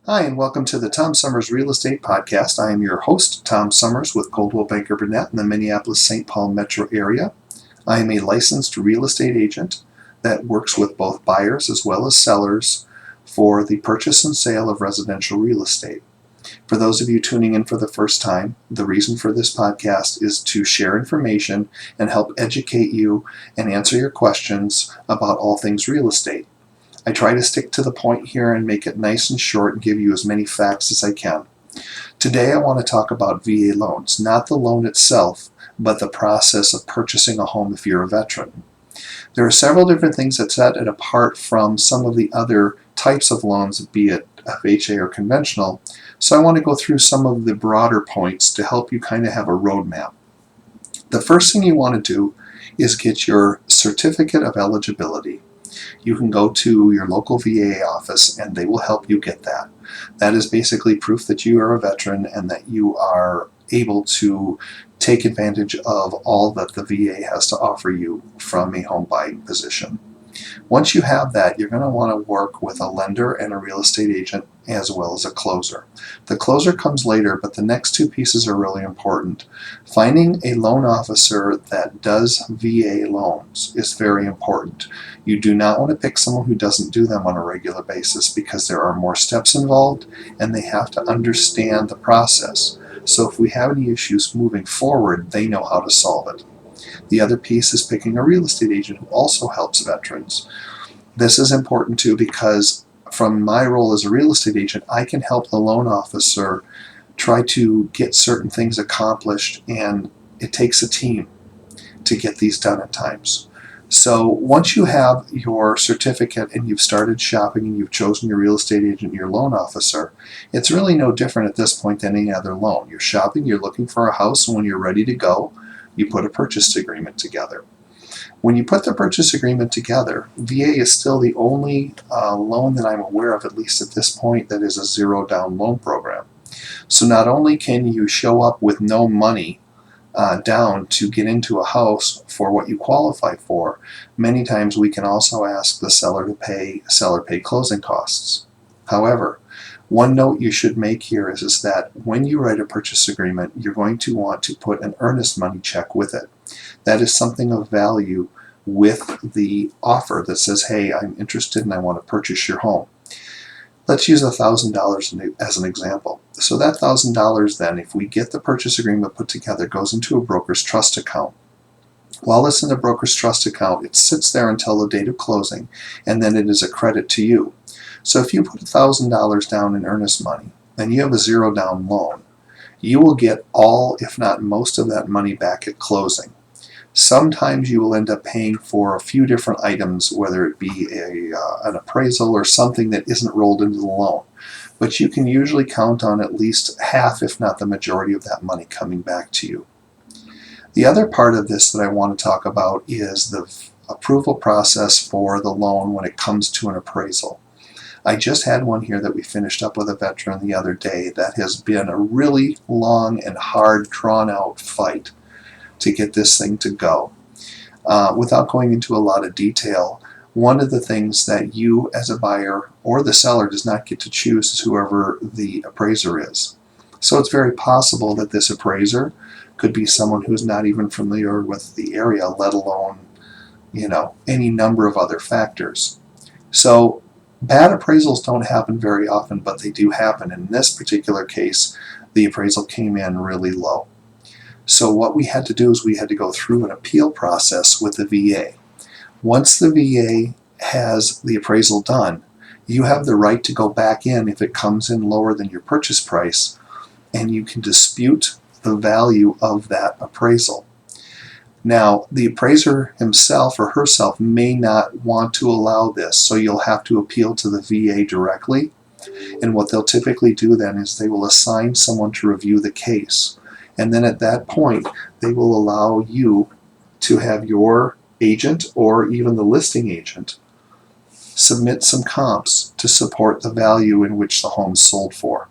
Hi, and welcome to the Tom Sommers Real Estate Podcast. I am your host, Tom Sommers, with Coldwell Banker Burnett in the Minneapolis-St. Paul metro area. I am a licensed real estate agent that works with both buyers as well as sellers for the purchase and sale of residential real estate. For those of you tuning in for the first time, the reason for this podcast is to share information and help educate you and answer your questions about all things real estate. I try to stick to the point here and make it nice and short and give you as many facts as I can. Today I want to talk about VA loans, not the loan itself, but the process of purchasing a home if you're a veteran. There are several different things that set it apart from some of the other types of loans, be it FHA or conventional, so I want to go through some of the broader points to help you kind of have a roadmap. The first thing you want to do is get your certificate of eligibility. You can go to your local VA office and they will help you get that. That is basically proof that you are a veteran and that you are able to take advantage of all that the VA has to offer you from a home buying position. Once you have that, you're going to want to work with a lender and a real estate agent as well as a closer. The closer comes later, but the next two pieces are really important. Finding a loan officer that does VA loans is very important. You do not want to pick someone who doesn't do them on a regular basis because there are more steps involved and they have to understand the process. So if we have any issues moving forward, they know how to solve it. The other piece is picking a real estate agent who also helps veterans. This is important too because from my role as a real estate agent, I can help the loan officer try to get certain things accomplished, and it takes a team to get these done at times. So once you have your certificate and you've started shopping and you've chosen your real estate agent, your loan officer, it's really no different at this point than any other loan. You're shopping, you're looking for a house, and when you're ready to go, you put a purchase agreement together. When you put the purchase agreement together, VA is still the only loan that I'm aware of, at least at this point, that is a zero down loan program. So not only can you show up with no money down to get into a house for what you qualify for, many times we can also ask the seller to pay closing costs. However, one note you should make here is that when you write a purchase agreement, you're going to want to put an earnest money check with it. That is something of value with the offer that says, hey, I'm interested and I want to purchase your home. Let's use $1,000 as an example. So that $1,000 then, if we get the purchase agreement put together, goes into a broker's trust account. While it's in the broker's trust account, it sits there until the date of closing, and then it is a credit to you. So if you put $1,000 down in earnest money and you have a zero down loan, you will get all, if not most of that money back at closing. Sometimes you will end up paying for a few different items, whether it be an appraisal or something that isn't rolled into the loan. But you can usually count on at least half, if not the majority of that money coming back to you. The other part of this that I want to talk about is the approval process for the loan when it comes to an appraisal. I just had one here that we finished up with a veteran the other day that has been a really long and hard, drawn-out fight to get this thing to go. Without going into a lot of detail, one of the things that you as a buyer or the seller does not get to choose is whoever the appraiser is. So it's very possible that this appraiser could be someone who's not even familiar with the area, let alone, any number of other factors. So bad appraisals don't happen very often, but they do happen. In this particular case, the appraisal came in really low. So what we had to do is we had to go through an appeal process with the VA. Once the VA has the appraisal done, you have the right to go back in if it comes in lower than your purchase price, and you can dispute the value of that appraisal. Now, the appraiser himself or herself may not want to allow this, so you'll have to appeal to the VA directly. And what they'll typically do then is they will assign someone to review the case. And then at that point, they will allow you to have your agent or even the listing agent submit some comps to support the value in which the home is sold for.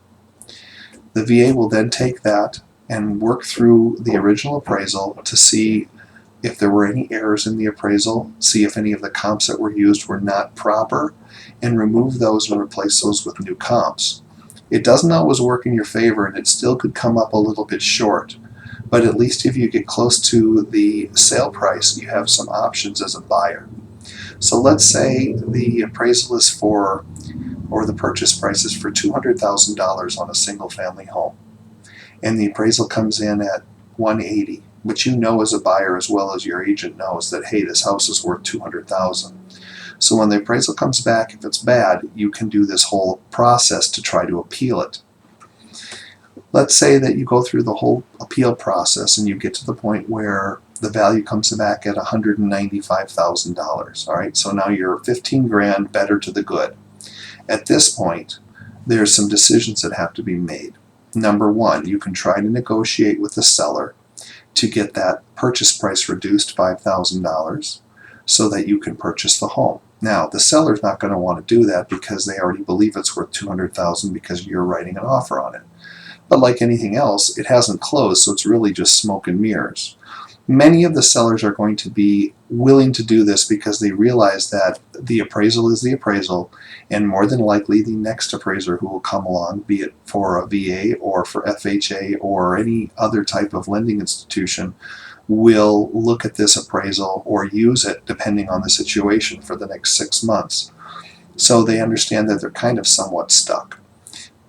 The VA will then take that and work through the original appraisal to see if there were any errors in the appraisal, see if any of the comps that were used were not proper, and remove those and replace those with new comps. It doesn't always work in your favor, and it still could come up a little bit short. But at least if you get close to the sale price, you have some options as a buyer. So let's say the appraisal is for, or the purchase price is for $200,000 on a single family home. And the appraisal comes in at 180, but you know as a buyer as well as your agent knows that, hey, this house is worth 200,000. So when the appraisal comes back, if it's bad, you can do this whole process to try to appeal it. Let's say that you go through the whole appeal process and you get to the point where the value comes back at $195,000. All right, so now you're 15 grand better to the good. At this point, there's some decisions that have to be made. Number one, you can try to negotiate with the seller to get that purchase price reduced $5,000 so that you can purchase the home. Now, the seller's not going to want to do that because they already believe it's worth $200,000 because you're writing an offer on it. But like anything else, it hasn't closed, so it's really just smoke and mirrors. Many of the sellers are going to be willing to do this because they realize that the appraisal is the appraisal, and more than likely the next appraiser who will come along, be it for a VA or for FHA or any other type of lending institution, will look at this appraisal or use it depending on the situation for the next 6 months. So they understand that they're kind of somewhat stuck.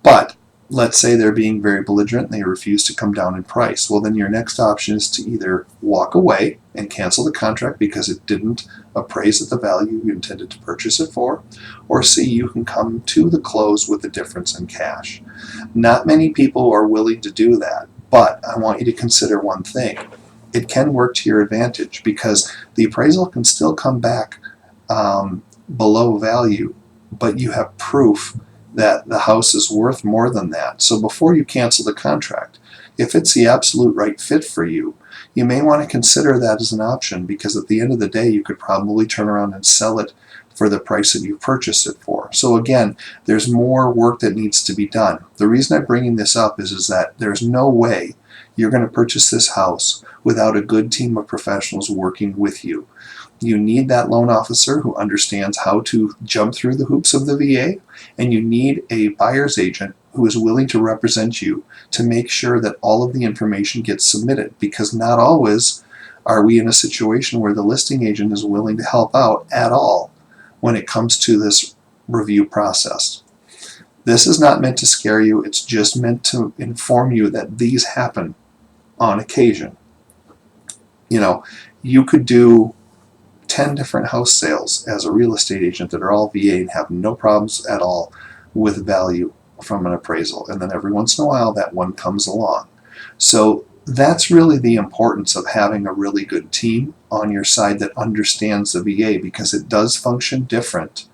But let's say they're being very belligerent and they refuse to come down in price. Well, then your next option is to either walk away and cancel the contract because it didn't appraise at the value you intended to purchase it for, or C, you can come to the close with the difference in cash. Not many people are willing to do that, but I want you to consider one thing. It can work to your advantage because the appraisal can still come back below value, but you have proof that the house is worth more than that. So before you cancel the contract, if it's the absolute right fit for you, you may want to consider that as an option because at the end of the day, you could probably turn around and sell it for the price that you purchased it for. So again, there's more work that needs to be done. The reason I'm bringing this up is that there's no way you're going to purchase this house without a good team of professionals working with you. You need that loan officer who understands how to jump through the hoops of the VA, and you need a buyer's agent who is willing to represent you to make sure that all of the information gets submitted, because not always are we in a situation where the listing agent is willing to help out at all when it comes to this review process. This is not meant to scare you, it's just meant to inform you that these happen on occasion. You know, you could do 10 different house sales as a real estate agent that are all VA and have no problems at all with value from an appraisal. And then every once in a while that one comes along. So that's really the importance of having a really good team on your side that understands the VA, because it does function different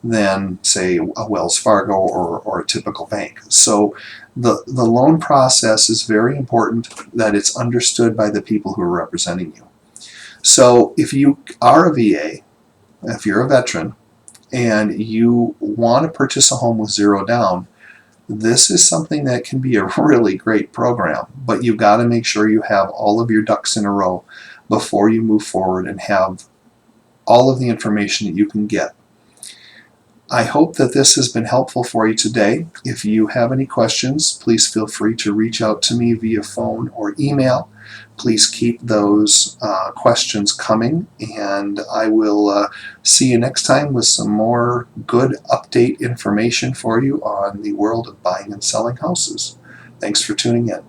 than, say, a Wells Fargo or a typical bank. So the loan process is very important that it's understood by the people who are representing you. So if you are a VA, if you're a veteran, and you want to purchase a home with zero down, this is something that can be a really great program, but you've got to make sure you have all of your ducks in a row before you move forward and have all of the information that you can get. I hope that this has been helpful for you today. If you have any questions, please feel free to reach out to me via phone or email. Please keep those questions coming, and I will see you next time with some more good update information for you on the world of buying and selling houses. Thanks for tuning in.